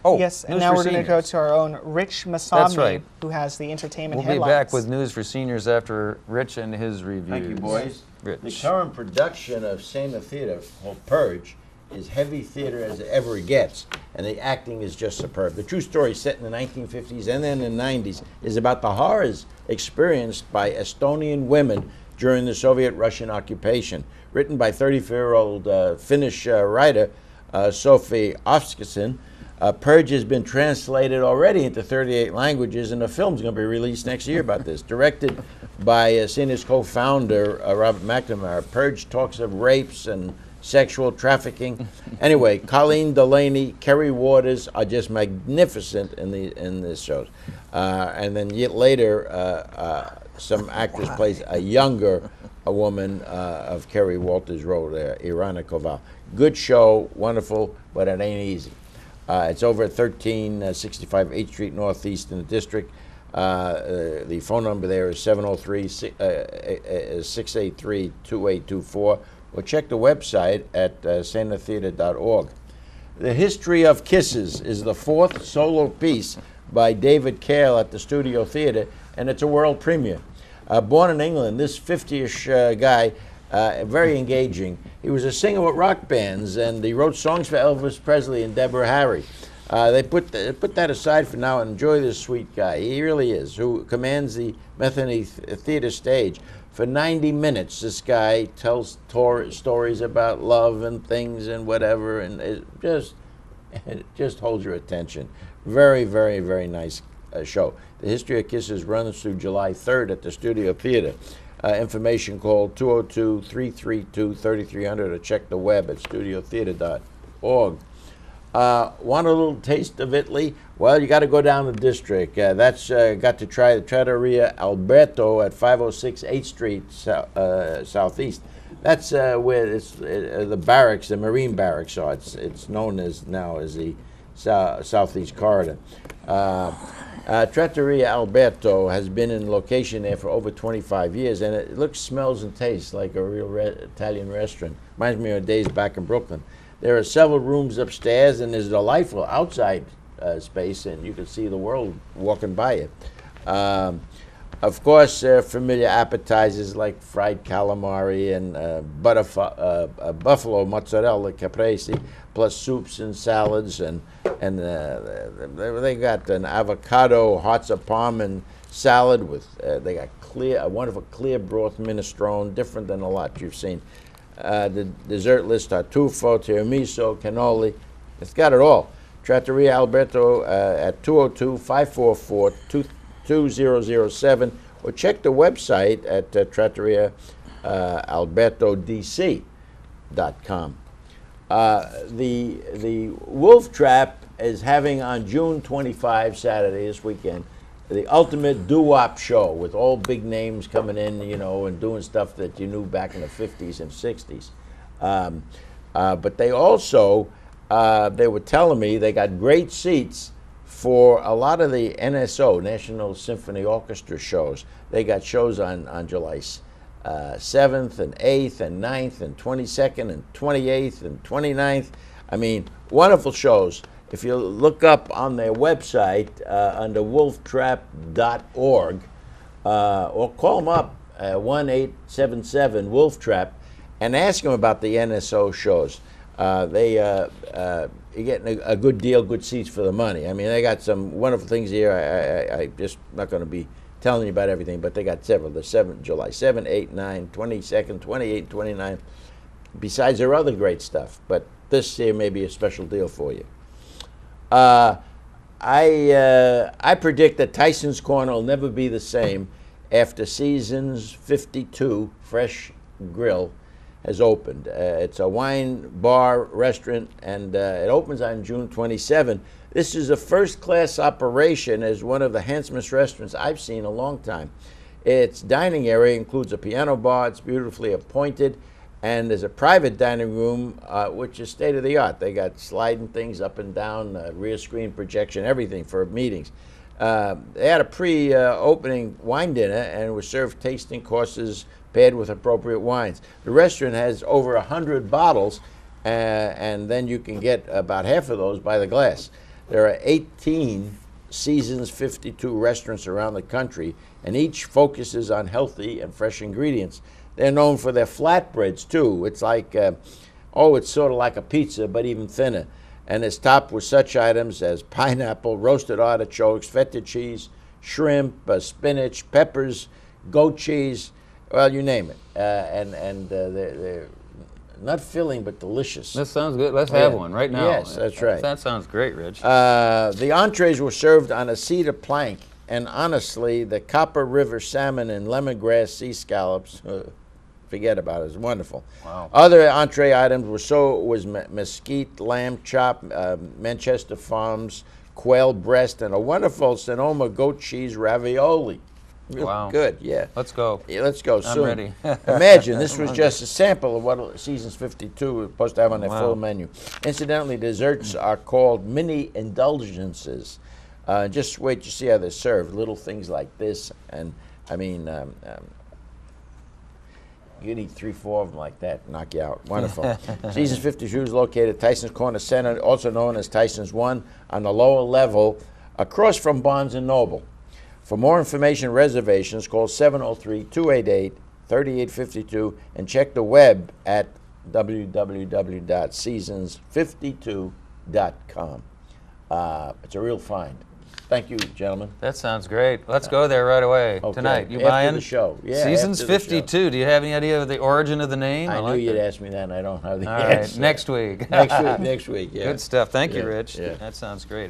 Oh, Yes, and news now for we're going to go seniors. to our own Rich Masami, That's right. who has the entertainment We'll headlines. be back with news for seniors after Rich and his reviews. Thank you, boys. Rich. The current production of Sena Theater, called Purge, is heavy theater as it ever gets, and the acting is just superb. The true story, set in the 1950s and then in the 90s, is about the horrors experienced by Estonian women during the Soviet-Russian occupation. Written by 34-year-old Finnish writer Sophie Oskarsson, Purge has been translated already into 38 languages, and the film's going to be released next year about this. Directed by Sena's co-founder, Robert McNamara, Purge talks of rapes and sexual trafficking. Anyway, Colleen Delaney, Kerry Waters are just magnificent in this show. And then yet later, some actress plays a younger woman of Kerry Waters' role there, Irana Koval. Good show, wonderful, but it ain't easy. It's over at 1365 8th Street Northeast in the district. The phone number there is 703-683-2824. Or check the website at senatheater.org. The History of Kisses is the fourth solo piece by David Cale at the Studio Theater, and it's a world premiere. Born in England, this 50-ish guy, very engaging. He was a singer with rock bands, and he wrote songs for Elvis Presley and Deborah Harry. They put that aside for now and enjoy this sweet guy. He really is, who commands the Metheny Theater stage. For 90 minutes, this guy tells stories about love and things and whatever, and it just holds your attention. Very, very, very nice show. The History of Kisses runs through July 3rd at the Studio Theater. Information call 202-332-3300 or check the web at studiotheater.org. Want a little taste of Italy? Well, you got to go down the district. That's got to try the Trattoria Alberto at 506 8th Street Southeast. That's where the barracks, the Marine barracks are. It's known as now as the Southeast Corridor. Trattoria Alberto has been in location there for over 25 years, and it looks, smells, and tastes like a real Italian restaurant. Reminds me of days back in Brooklyn. There are several rooms upstairs, and there's a delightful outside space, and you can see the world walking by you. Of course, familiar appetizers like fried calamari and buffalo mozzarella caprese, plus soups and salads, and they got an avocado hearts of parm and salad with they got a wonderful clear broth minestrone, different than a lot you've seen. The dessert list are tartufo, tiramisu, cannoli. It's got it all. Trattoria Alberto at 202-544-2007, or check the website at trattoriaalbertodc.com. The Wolf Trap is having on June 25, Saturday, this weekend, the ultimate doo-wop show with all big names coming in, you know, and doing stuff that you knew back in the 50s and 60s. But they also, they were telling me they got great seats for a lot of the NSO, National Symphony Orchestra shows. They got shows on July 7th and 8th and 9th and 22nd and 28th and 29th. I mean, wonderful shows. If you look up on their website under wolftrap.org, or call them up 1-877-WOLF-TRAP and ask them about the NSO shows. You're getting a good deal, good seats for the money. I mean, they got some wonderful things here. I just not going to be telling you about everything, but they got several. July 7, 8, 9, 22nd, 28, 29, besides their other great stuff. But this here may be a special deal for you. I predict that Tyson's Corner will never be the same after Seasons 52 Fresh Grill has opened. It's a wine bar restaurant, and it opens on June 27. This is a first-class operation as one of the handsomest restaurants I've seen in a long time. Its dining area includes a piano bar. It's beautifully appointed, and there's a private dining room, which is state-of-the-art. They got sliding things up and down, rear screen projection, everything for meetings. They had a pre-opening wine dinner and was served tasting courses paired with appropriate wines. The restaurant has over 100 bottles, and then you can get about half of those by the glass. There are 18 Seasons 52 restaurants around the country, and each focuses on healthy and fresh ingredients. They're known for their flatbreads, too. It's like, it's sort of like a pizza, but even thinner. And it's topped with such items as pineapple, roasted artichokes, feta cheese, shrimp, spinach, peppers, goat cheese, well, you name it. They're not filling, but delicious. This sounds good. Let's have one right now. Yes, that's right. That sounds great, Rich. The entrees were served on a cedar plank, and honestly, the Copper River salmon and lemongrass sea scallops, forget about it. It's wonderful. Wow. Other entree items was mesquite lamb chop, Manchester Farms quail breast, and a wonderful Sonoma goat cheese ravioli. Really Wow. good, yeah. Let's go. Yeah, let's go soon. I'm ready. Imagine, this was just a sample of what Seasons 52 was supposed to have on their Wow. full menu. Incidentally, desserts are called mini indulgences. Just wait to see how they're served. Little things like this, and I mean, you can eat 3-4 of them like that, knock you out. Wonderful. Seasons 52 is located at Tyson's Corner Center, also known as Tyson's 1, on the lower level, across from Barnes & Noble. For more information and reservations, call 703-288-3852 and check the web at www.seasons52.com. It's a real find. Thank you, gentlemen. That sounds great. Let's go there right away. Okay. Tonight. You After buying? the show. Yeah, Seasons after the show. 52. Do you have any idea of the origin of the name? I knew like you'd it. ask me that, and I don't have the All right. answer. Next week. Next week, yeah. Good stuff. Thank you, Yeah, Rich. yeah. That sounds great.